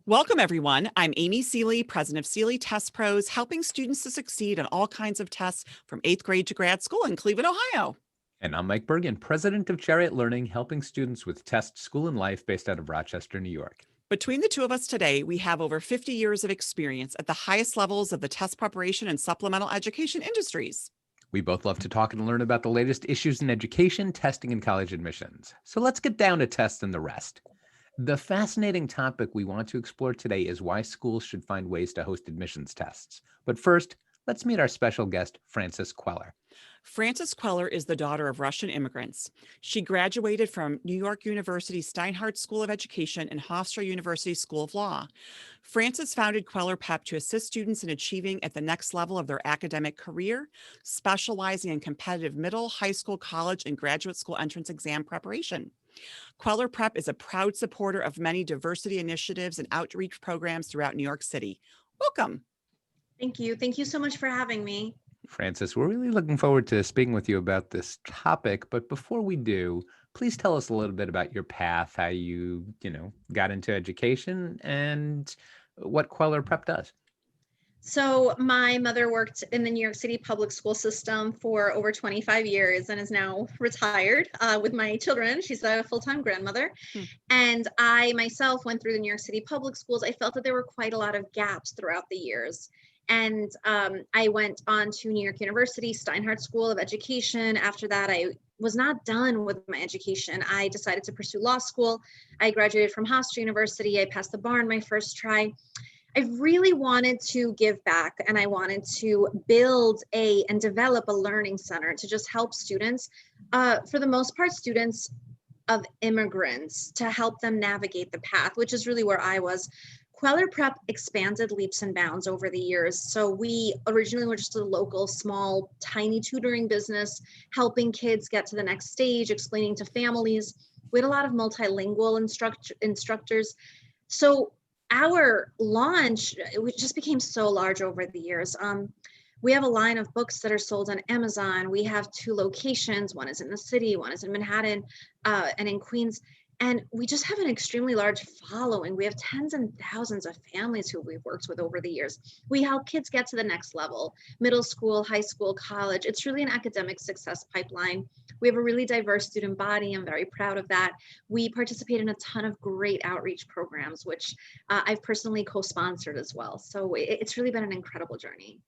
Welcome, everyone. I'm Amy Seeley, president of Seeley Test Pros, helping students to succeed on all kinds of tests from 8th grade to grad school in Cleveland, Ohio. And I'm Mike Bergen, president of Chariot Learning, helping students with test, school, and life based out of Rochester, New York. Between the two of us today, we have over 50 years of experience at the highest levels of the test preparation and supplemental education industries. We both love to talk and learn about the latest issues in education, testing, and college admissions. So let's get down to tests and the rest. The fascinating topic we want to explore today is why schools should find ways to host admissions tests. But first, let's meet our special guest, Frances Kweller. Frances Kweller is the daughter of Russian immigrants. She graduated from New York University Steinhardt School of Education and Hofstra University School of Law. Frances founded Kweller Prep to assist students in achieving at the next level of their academic career, specializing in competitive middle, high school, college, and graduate school entrance exam preparation. Kweller Prep is a proud supporter of many diversity initiatives and outreach programs throughout New York City. Welcome. Thank you. Thank you so much for having me. Frances, we're really looking forward to speaking with you about this topic. But before we do, please tell us a little bit about your path, how you got into education and what Kweller Prep does. So my mother worked in the New York City public school system for over 25 years and is now retired with my children. She's a full-time grandmother. And I myself went through the New York City public schools. I felt that there were quite a lot of gaps throughout the years. And I went on to New York University, Steinhardt School of Education. After that, I was not done with my education. I decided to pursue law school. I graduated from Hofstra University. I passed the bar in my first try. I really wanted to give back, and I wanted to build and develop a learning center to just help students, for the most part, students of immigrants, to help them navigate the path, which is really where I was. Kweller Prep expanded leaps and bounds over the years. So we originally were just a local, small, tiny tutoring business, helping kids get to the next stage, explaining to families. We had a lot of multilingual instructors. So our launch, it just became so large over the years. We have a line of books that are sold on Amazon. We have 2 locations. One is in the city, one is in Manhattan, and in Queens. And we just have an extremely large following. We have tens and thousands of families who we've worked with over the years. We help kids get to the next level, middle school, high school, college. It's really an academic success pipeline. We have a really diverse student body. I'm very proud of that. We participate in a ton of great outreach programs, which I've personally co-sponsored as well. So it's really been an incredible journey.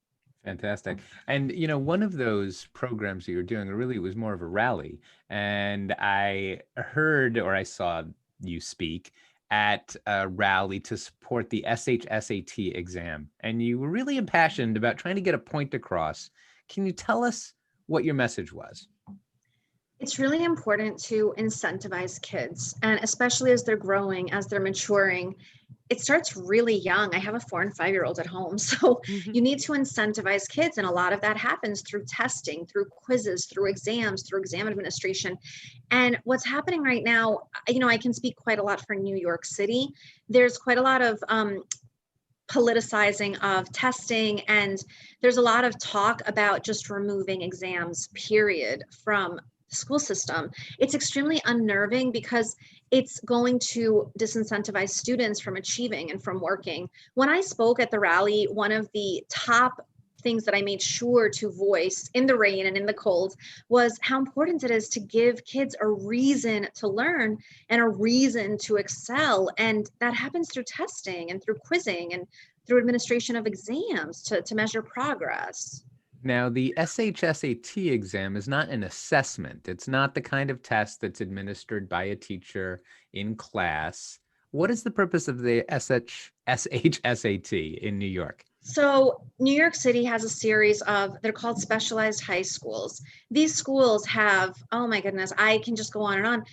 Fantastic. And, one of those programs that you're doing, really was more of a rally. And I heard, or I saw you speak at a rally to support the SHSAT exam. And you were really impassioned about trying to get a point across. Can you tell us what your message was? It's really important to incentivize kids, and especially as they're growing, as they're maturing. It starts really young. I have a 4- and 5-year-old at home. So you need to incentivize kids. And a lot of that happens through testing, through quizzes, through exams, through exam administration. And what's happening right now, I can speak quite a lot for New York City. There's quite a lot of politicizing of testing. And there's a lot of talk about just removing exams, period, from school system. It's extremely unnerving because it's going to disincentivize students from achieving and from working. When I spoke at the rally, one of the top things that I made sure to voice in the rain and in the cold was how important it is to give kids a reason to learn and a reason to excel. And that happens through testing and through quizzing and through administration of exams to measure progress. Now, the SHSAT exam is not an assessment. It's not the kind of test that's administered by a teacher in class. What is the purpose of the SHSAT in New York? So New York City has a series of, they're called specialized high schools. These schools have, oh my goodness, I can just go on and on.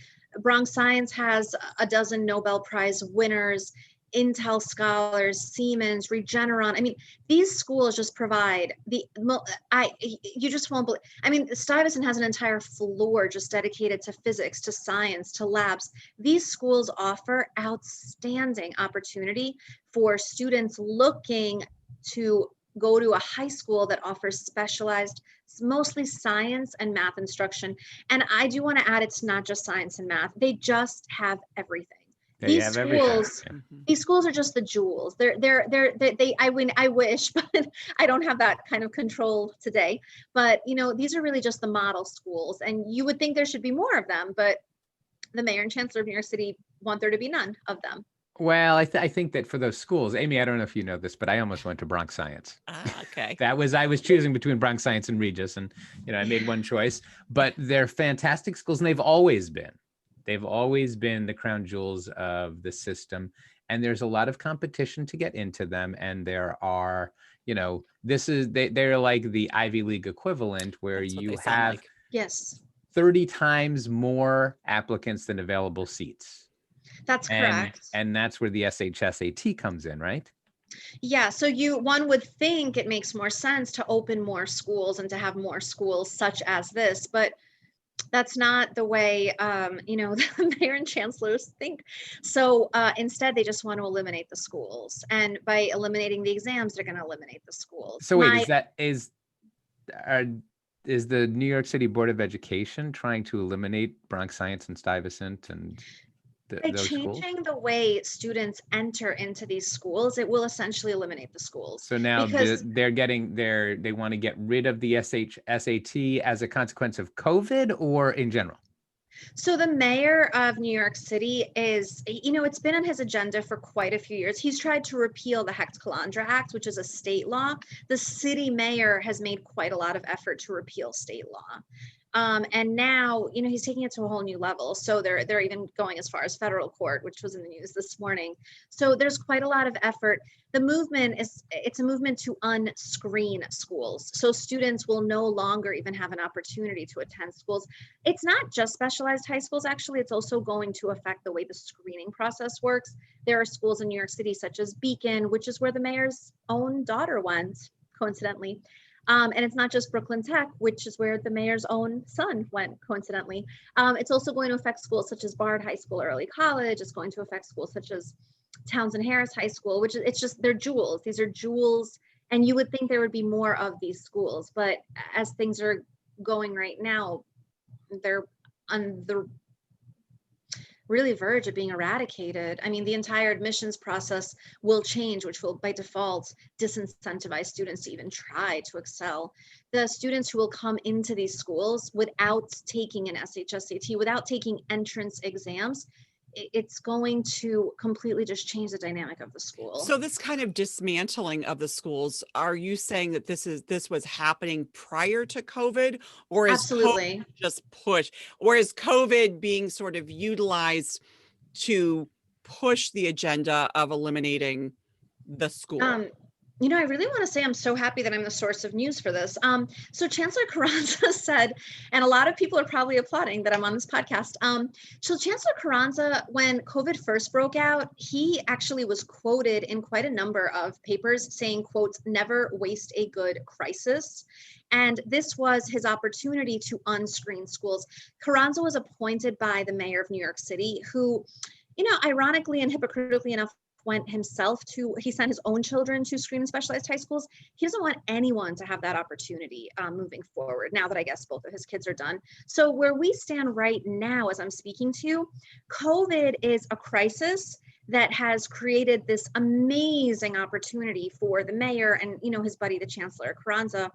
Bronx Science has a dozen Nobel Prize winners, Intel scholars, Siemens, Regeneron. I mean, these schools just provide you just won't believe. I mean, Stuyvesant has an entire floor just dedicated to physics, to science, to labs. These schools offer outstanding opportunity for students looking to go to a high school that offers specialized, mostly science and math instruction. And I do want to add, it's not just science and math. They just have everything. They these have everything. schools, Yeah. these schools are just the jewels. I wish, but I don't have that kind of control today. But, these are really just the model schools. And you would think there should be more of them, but the mayor and chancellor of New York City want there to be none of them. Well, I think that for those schools, Amy, I don't know if you know this, but I almost went to Bronx Science. Okay. I was choosing between Bronx Science and Regis, and I made one choice. But they're fantastic schools, and they've always been the crown jewels of the system. And there's a lot of competition to get into them, and there are, they're like the Ivy League equivalent, where That's what you they sound have like. Yes, 30 times more applicants than available seats. that's correct. And that's where the SHSAT comes in, right? Yeah, so one would think it makes more sense to open more schools and to have more schools such as this, but that's not the way the mayor and chancellors think. So instead, they just want to eliminate the schools, and by eliminating the exams, they're going to eliminate the schools. So wait, is the New York City Board of Education trying to eliminate Bronx Science and Stuyvesant and by those schools? changing the way students enter into these schools, it will essentially eliminate the schools. So now because they want to get rid of the SHSAT as a consequence of COVID, or in general? So the mayor of New York City is, it's been on his agenda for quite a few years. He's tried to repeal the Hecht-Calandra Act, which is a state law. The city mayor has made quite a lot of effort to repeal state law. And now, he's taking it to a whole new level. So they're even going as far as federal court, which was in the news this morning. So there's quite a lot of effort. The movement it's a movement to unscreen schools. So students will no longer even have an opportunity to attend schools. It's not just specialized high schools, actually. It's also going to affect the way the screening process works. There are schools in New York City, such as Beacon, which is where the mayor's own daughter went, coincidentally. And it's not just Brooklyn Tech, which is where the mayor's own son went, coincidentally. It's also going to affect schools such as Bard High School, Early College. It's going to affect schools such as Townsend Harris High School, which they're jewels. These are jewels. And you would think there would be more of these schools. But as things are going right now, they're on the really verge of being eradicated. I mean, the entire admissions process will change, which will by default disincentivize students to even try to excel. The students who will come into these schools without taking an SHSAT, without taking entrance exams, it's going to completely just change the dynamic of the school. So this kind of dismantling of the schools, are you saying that this was happening prior to COVID, or is Absolutely COVID just push, or is COVID being sort of utilized to push the agenda of eliminating the school? I really want to say I'm so happy that I'm the source of news for this. So Chancellor Carranza said, and a lot of people are probably applauding that I'm on this podcast. So Chancellor Carranza, when COVID first broke out, he actually was quoted in quite a number of papers saying, quote, "Never waste a good crisis." And this was his opportunity to unscreen schools. Carranza was appointed by the mayor of New York City, who, ironically and hypocritically enough, he sent his own children to screen in specialized high schools. He doesn't want anyone to have that opportunity moving forward, now that I guess both of his kids are done. So where we stand right now, as I'm speaking to you, COVID is a crisis that has created this amazing opportunity for the mayor and, his buddy, the Chancellor Carranza,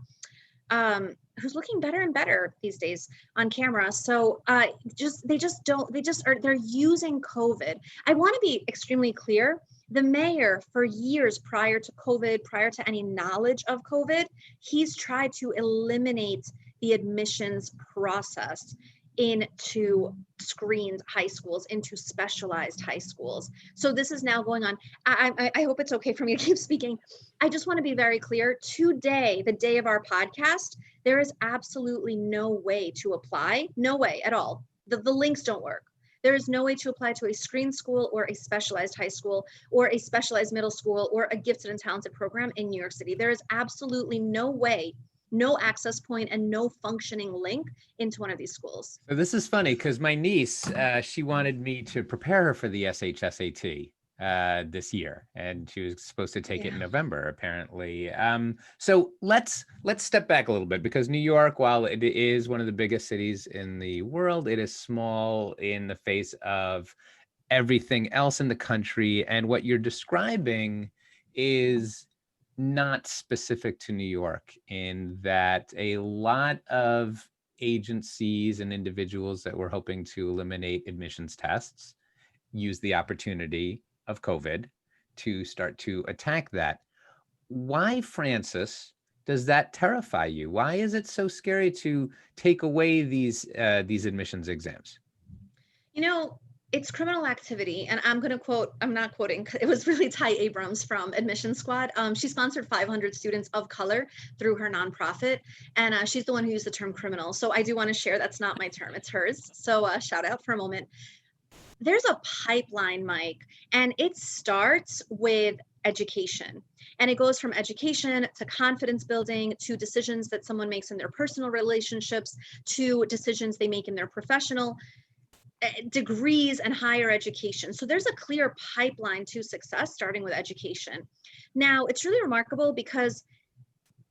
who's looking better and better these days on camera. So they're using COVID. I want to be extremely clear. The mayor, for years prior to COVID, prior to any knowledge of COVID, he's tried to eliminate the admissions process into screened high schools, into specialized high schools. So this is now going on. I hope it's okay for me to keep speaking. I just want to be very clear. Today, the day of our podcast, there is absolutely no way to apply, no way at all. The links don't work. There is no way to apply to a screen school or a specialized high school or a specialized middle school or a gifted and talented program in New York City. There is absolutely no way, no access point, and no functioning link into one of these schools. So this is funny because my niece, she wanted me to prepare her for the SHSAT this year, and she was supposed to take it in November, apparently. So let's step back a little bit, because New York, while it is one of the biggest cities in the world, it is small in the face of everything else in the country. And what you're describing is not specific to New York, in that a lot of agencies and individuals that were hoping to eliminate admissions tests use the opportunity of COVID to start to attack that. Why, Francis, does that terrify you? Why is it so scary to take away these admissions exams? You know, it's criminal activity. And I'm going to quote, I'm not quoting, it was really Ty Abrams from Admission Squad. She sponsored 500 students of color through her nonprofit. And she's the one who used the term criminal. So I do want to share, that's not my term, it's hers. So shout out for a moment. There's a pipeline, Mike, and it starts with education. And it goes from education to confidence building, to decisions that someone makes in their personal relationships, to decisions they make in their professional degrees and higher education. So there's a clear pipeline to success, starting with education. Now, it's really remarkable because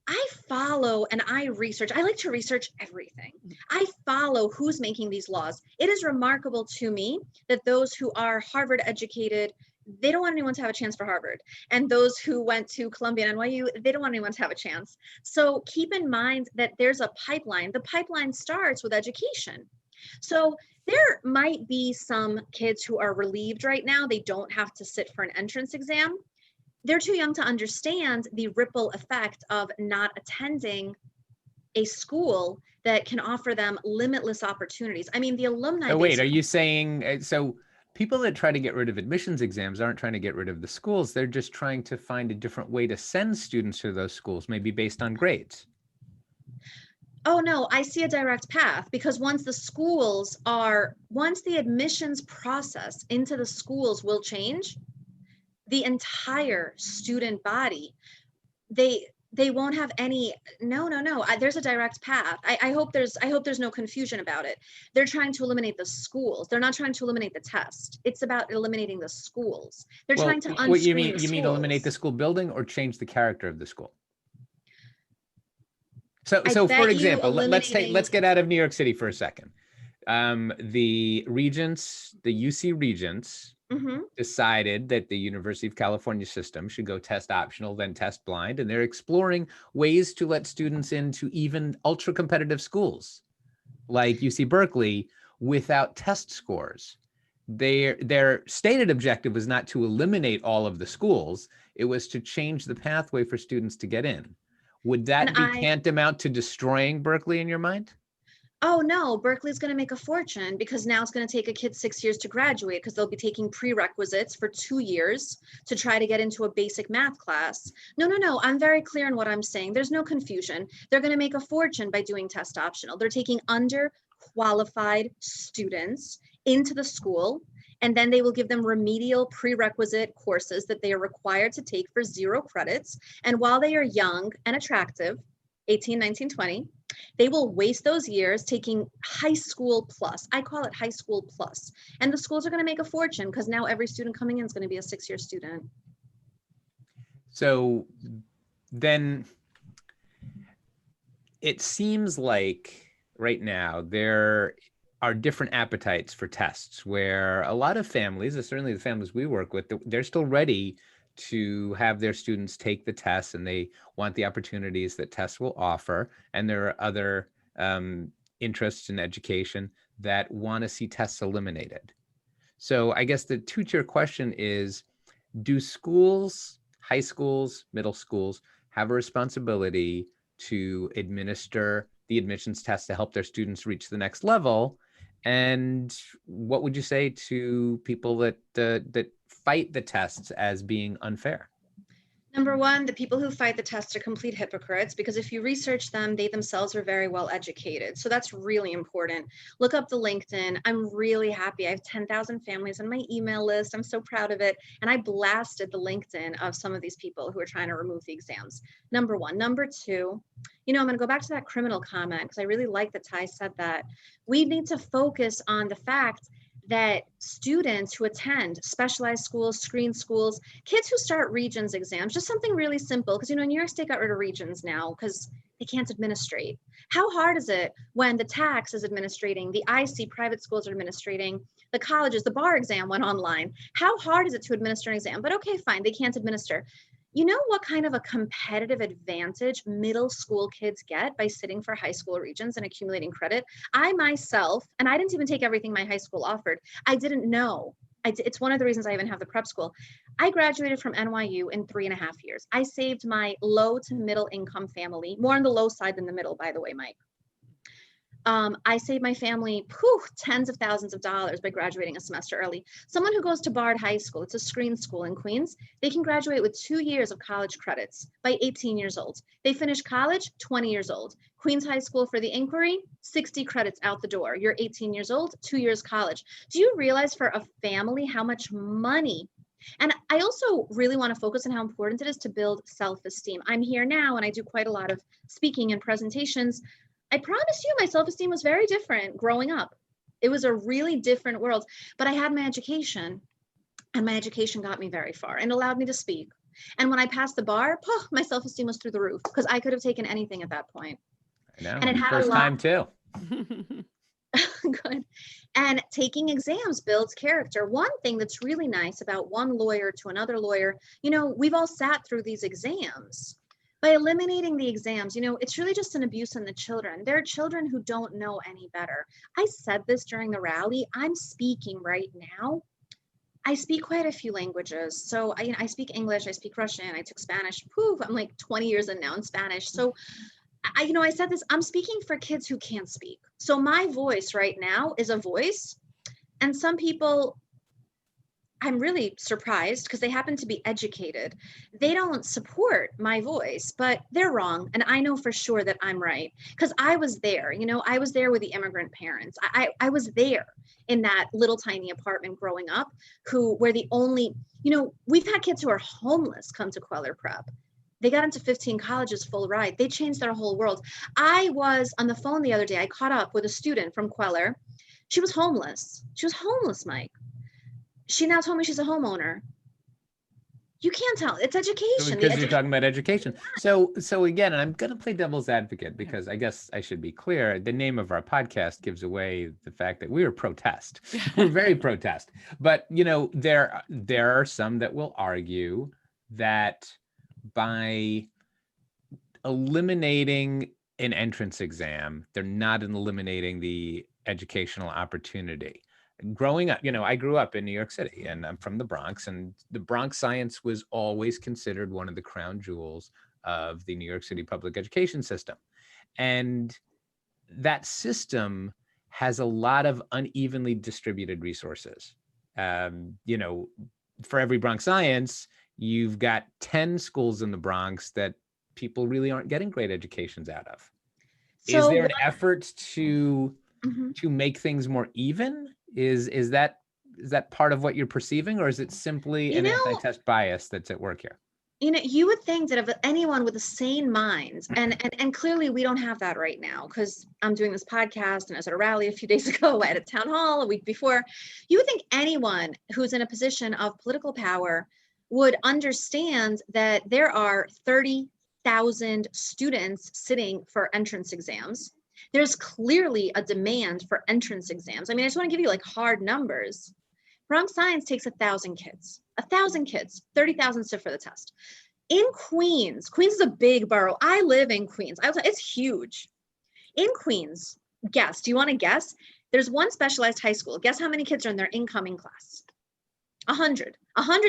I follow and I research. I like to research everything. I follow who's making these laws. It is remarkable to me that those who are Harvard educated, they don't want anyone to have a chance for Harvard. And those who went to Columbia and NYU, they don't want anyone to have a chance. So keep in mind that there's a pipeline. The pipeline starts with education. So there might be some kids who are relieved right now. They don't have to sit for an entrance exam. They're too young to understand the ripple effect of not attending a school that can offer them limitless opportunities. I mean, the alumni. Oh, wait, are you saying, so people that try to get rid of admissions exams aren't trying to get rid of the schools. They're just trying to find a different way to send students to those schools, maybe based on grades. Oh no, I see a direct path, because once the admissions process into the schools will change, the entire student body, they won't have any, no. There's a direct path. I hope there's no confusion about it. They're trying to eliminate the schools. They're not trying to eliminate the test. It's about eliminating the schools. They're trying to unscreen what you mean eliminate the schools. school building or change the character of the school? So I bet for you example, let's eliminating- get out of New York City for a second. The UC Regents Mhm. decided that the University of California system should go test optional, then test blind, and they're exploring ways to let students into even ultra competitive schools like UC Berkeley without test scores. Their stated objective was not to eliminate all of the schools, it was to change the pathway for students to get in. Would that be tantamount to destroying Berkeley in your mind? Oh no, Berkeley's going to make a fortune, because now it's going to take a kid 6 years to graduate, because they'll be taking prerequisites for 2 years to try to get into a basic math class. No, I'm very clear in what I'm saying. There's no confusion. They're going to make a fortune by doing test optional. They're taking underqualified students into the school, and then they will give them remedial prerequisite courses that they are required to take for 0 credits. And while they are young and attractive, 18, 19, 20, they will waste those years taking high school plus. I call it high school plus. And the schools are going to make a fortune, because now every student coming in is going to be a 6-year student. So then it seems like right now there are different appetites for tests, where a lot of families, certainly the families we work with, they're still ready to have their students take the tests, and they want the opportunities that tests will offer. And there are other interests in education that want to see tests eliminated. So I guess the two-tier question is, do schools, high schools, middle schools, have a responsibility to administer the admissions test to help their students reach the next level? And what would you say to people that fight the tests as being unfair? Number one, the people who fight the test are complete hypocrites, because if you research them, they themselves are very well educated. So that's really important. Look up the LinkedIn. I'm really happy. I have 10,000 families on my email list. I'm so proud of it. And I blasted the LinkedIn of some of these people who are trying to remove the exams. Number one. Number two, I'm going to go back to that criminal comment, because I really like that Ty said that. We need to focus on the fact that students who attend specialized schools, screen schools, kids who start Regents exams, just something really simple, because New York State got rid of Regents now because they can't administrate. How hard is it when the tax is administrating, the IC private schools are administrating, the colleges, the bar exam went online. How hard is it to administer an exam? But okay, fine, they can't administer. You know what kind of a competitive advantage middle school kids get by sitting for high school regents and accumulating credit? I myself, and I didn't even take everything my high school offered. I didn't know. It's one of the reasons I even have the prep school. I graduated from NYU in 3.5 years. I saved my low to middle income family, more on the low side than the middle, by the way, Mike. I saved my family tens of thousands of dollars by graduating a semester early. Someone who goes to Bard High School, it's a screen school in Queens, they can graduate with 2 years of college credits by 18 years old. They finish college, 20 years old. Queens High School for the inquiry, 60 credits out the door. You're 18 years old, 2 years college. Do you realize for a family how much money? And I also really want to focus on how important it is to build self-esteem. I'm here now and I do quite a lot of speaking and presentations. I promise you my self-esteem was very different growing up. It was a really different world, but I had my education and my education got me very far and allowed me to speak. And when I passed the bar, my self-esteem was through the roof because I could have taken anything at that point. I know, and it had first a lot, time too. Good. And taking exams builds character. One thing that's really nice about one lawyer to another lawyer, we've all sat through these exams. By eliminating the exams, it's really just an abuse on the children. There are children who don't know any better. I said this during the rally. I'm speaking right now. I speak quite a few languages. So I speak English, I speak Russian, I took Spanish. I'm like 20 years in now in Spanish. So I said this, I'm speaking for kids who can't speak. So my voice right now is a voice. And some people, I'm really surprised because they happen to be educated. They don't support my voice, but they're wrong. And I know for sure that I'm right because I was there, I was there with the immigrant parents. I was there in that little tiny apartment growing up where the only, we've had kids who are homeless come to Kweller Prep. They got into 15 colleges full ride. They changed their whole world. I was on the phone the other day. I caught up with a student from Kweller. She was homeless. She was homeless, Mike. She now told me she's a homeowner. You can't tell. It's education. Because you're talking about education. So again, and I'm going to play devil's advocate because I guess I should be clear. The name of our podcast gives away the fact that we are protest. We're very protest. But, there are some that will argue that by eliminating an entrance exam, they're not eliminating the educational opportunity. Growing up, I grew up in New York City and I'm from the Bronx, and the Bronx Science was always considered one of the crown jewels of the New York City public education system. And that system has a lot of unevenly distributed resources. For every Bronx Science, you've got 10 schools in the Bronx that people really aren't getting great educations out of. So, is there an effort to make things more even? Is that part of what you're perceiving, or is it simply an anti-test bias that's at work here? You would think that if anyone with a sane mind, and clearly we don't have that right now because I'm doing this podcast and I was at a rally a few days ago, at a town hall a week before, you would think anyone who's in a position of political power would understand that there are 30,000 students sitting for entrance exams. There's clearly a demand for entrance exams. I just want to give you hard numbers. Bronx Science takes 1,000 kids, 30,000 sit for the test. In Queens is a big borough. I live in Queens. It's huge. In Queens, do you want to guess? There's one specialized high school. Guess how many kids are in their incoming class? 100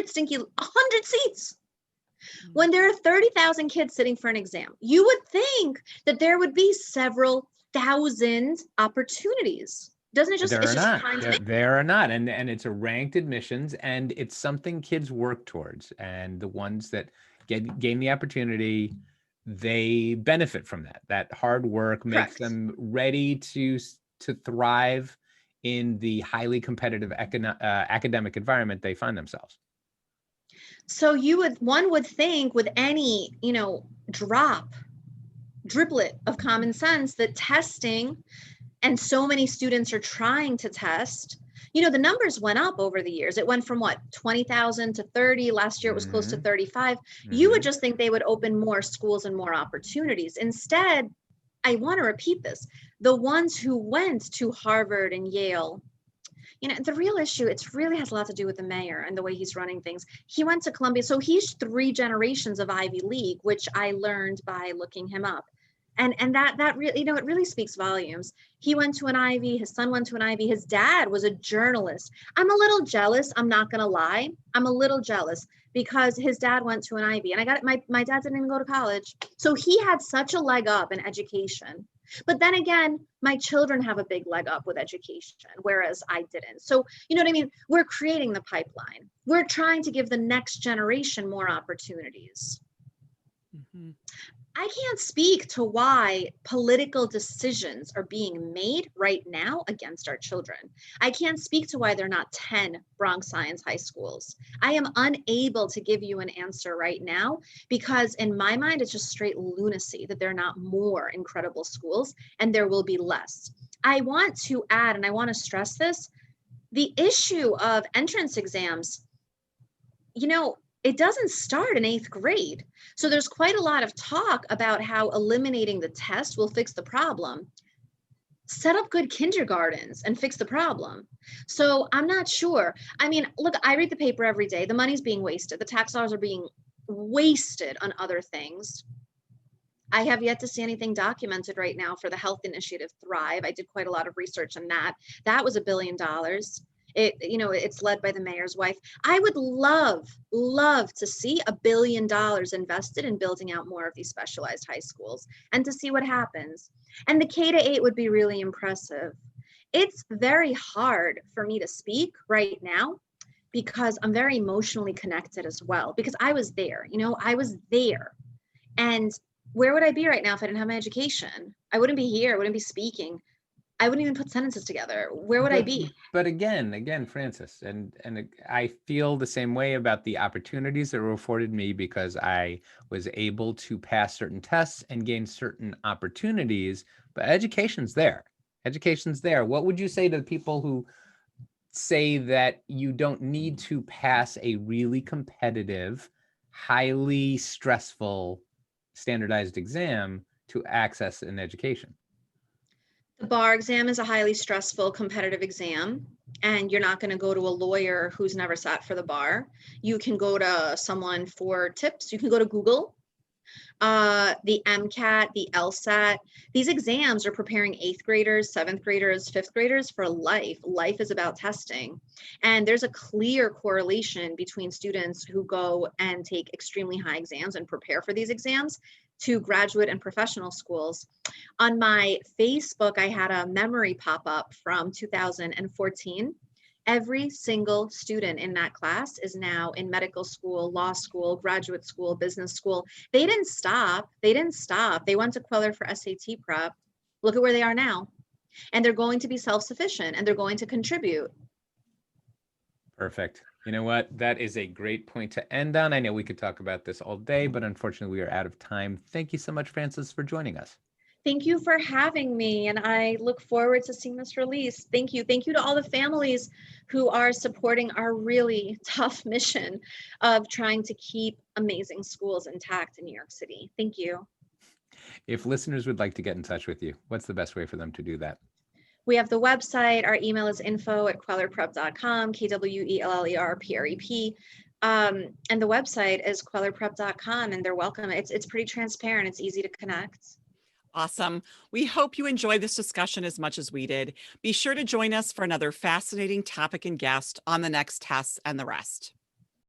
seats. When there are 30,000 kids sitting for an exam, you would think that there would be several thousand opportunities. Doesn't it just? There are not, and it's a ranked admissions, and it's something kids work towards, and the ones that gain the opportunity, they benefit from that. That hard work makes them ready to thrive in the highly competitive academic environment they find themselves. So one would think with any, driblet of common sense that testing, and so many students are trying to test, the numbers went up over the years. It went from 20,000 to 30. Last year it was close to 35. You would just think they would open more schools and more opportunities. Instead, I want to repeat this. The ones who went to Harvard and Yale, you know, the real issue, it really has a lot to do with the mayor and the way he's running things. He went to Columbia, so he's 3 generations of Ivy League, which I learned by looking him up. And that really, you know, it really speaks volumes. He went to an Ivy, his son went to an Ivy, his dad was a journalist. I'm a little jealous, I'm not gonna lie. I'm a little jealous because his dad went to an Ivy, and I got it, my dad didn't even go to college. So he had such a leg up in education. But then again, my children have a big leg up with education, whereas I didn't. So, you know what I mean? We're creating the pipeline. We're trying to give the next generation more opportunities. Mm-hmm. I can't speak to why political decisions are being made right now against our children. I can't speak to why they're not 10 Bronx Science high schools. I am unable to give you an answer right now because in my mind, it's just straight lunacy that there are not more incredible schools and there will be less. I want to add, and I want to stress this, the issue of entrance exams, you know, it doesn't start in 8th grade. So there's quite a lot of talk about how eliminating the test will fix the problem. Set up good kindergartens and fix the problem. So I'm not sure. I mean, look, I read the paper every day. The money's being wasted. The tax dollars are being wasted on other things. I have yet to see anything documented right now for the health initiative Thrive. I did quite a lot of research on that. That was $1 billion. It, you know, it's led by the mayor's wife. I would love to see $1 billion invested in building out more of these specialized high schools and to see what happens. And the K-8 would be really impressive. It's very hard for me to speak right now because I'm very emotionally connected as well, because I was there, you know, I was there. And where would I be right now if I didn't have my education? I wouldn't be here, I wouldn't be speaking. I wouldn't even put sentences together. Where would I be? But again, Frances, and I feel the same way about the opportunities that were afforded me because I was able to pass certain tests and gain certain opportunities, but education's there. Education's there. What would you say to the people who say that you don't need to pass a really competitive, highly stressful, standardized exam to access an education? The bar exam is a highly stressful competitive exam, and you're not going to go to a lawyer who's never sat for the bar. You can go to someone for tips. You can go to Google. The MCAT, the LSAT, these exams are preparing 8th graders, 7th graders, 5th graders for life. Life is about testing. And there's a clear correlation between students who go and take extremely high exams and prepare for these exams to graduate and professional schools. On my Facebook, I had a memory pop up from 2014. Every single student in that class is now in medical school, law school, graduate school, business school. They didn't stop. They went to Kweller for SAT prep. Look at where they are now. And they're going to be self-sufficient and they're going to contribute. Perfect. You know what? That is a great point to end on. I know we could talk about this all day, but unfortunately we are out of time. Thank you so much, Frances, for joining us. Thank you for having me, and I look forward to seeing this release. Thank you. Thank you to all the families who are supporting our really tough mission of trying to keep amazing schools intact in New York City. Thank you. If listeners would like to get in touch with you, what's the best way for them to do that? We have the website. Our email is info@kwellerprep.com, KWELLERPREP. And the website is kwellerprep.com, and they're welcome. It's pretty transparent. It's easy to connect. Awesome. We hope you enjoyed this discussion as much as we did. Be sure to join us for another fascinating topic and guest on the next Tests and the Rest.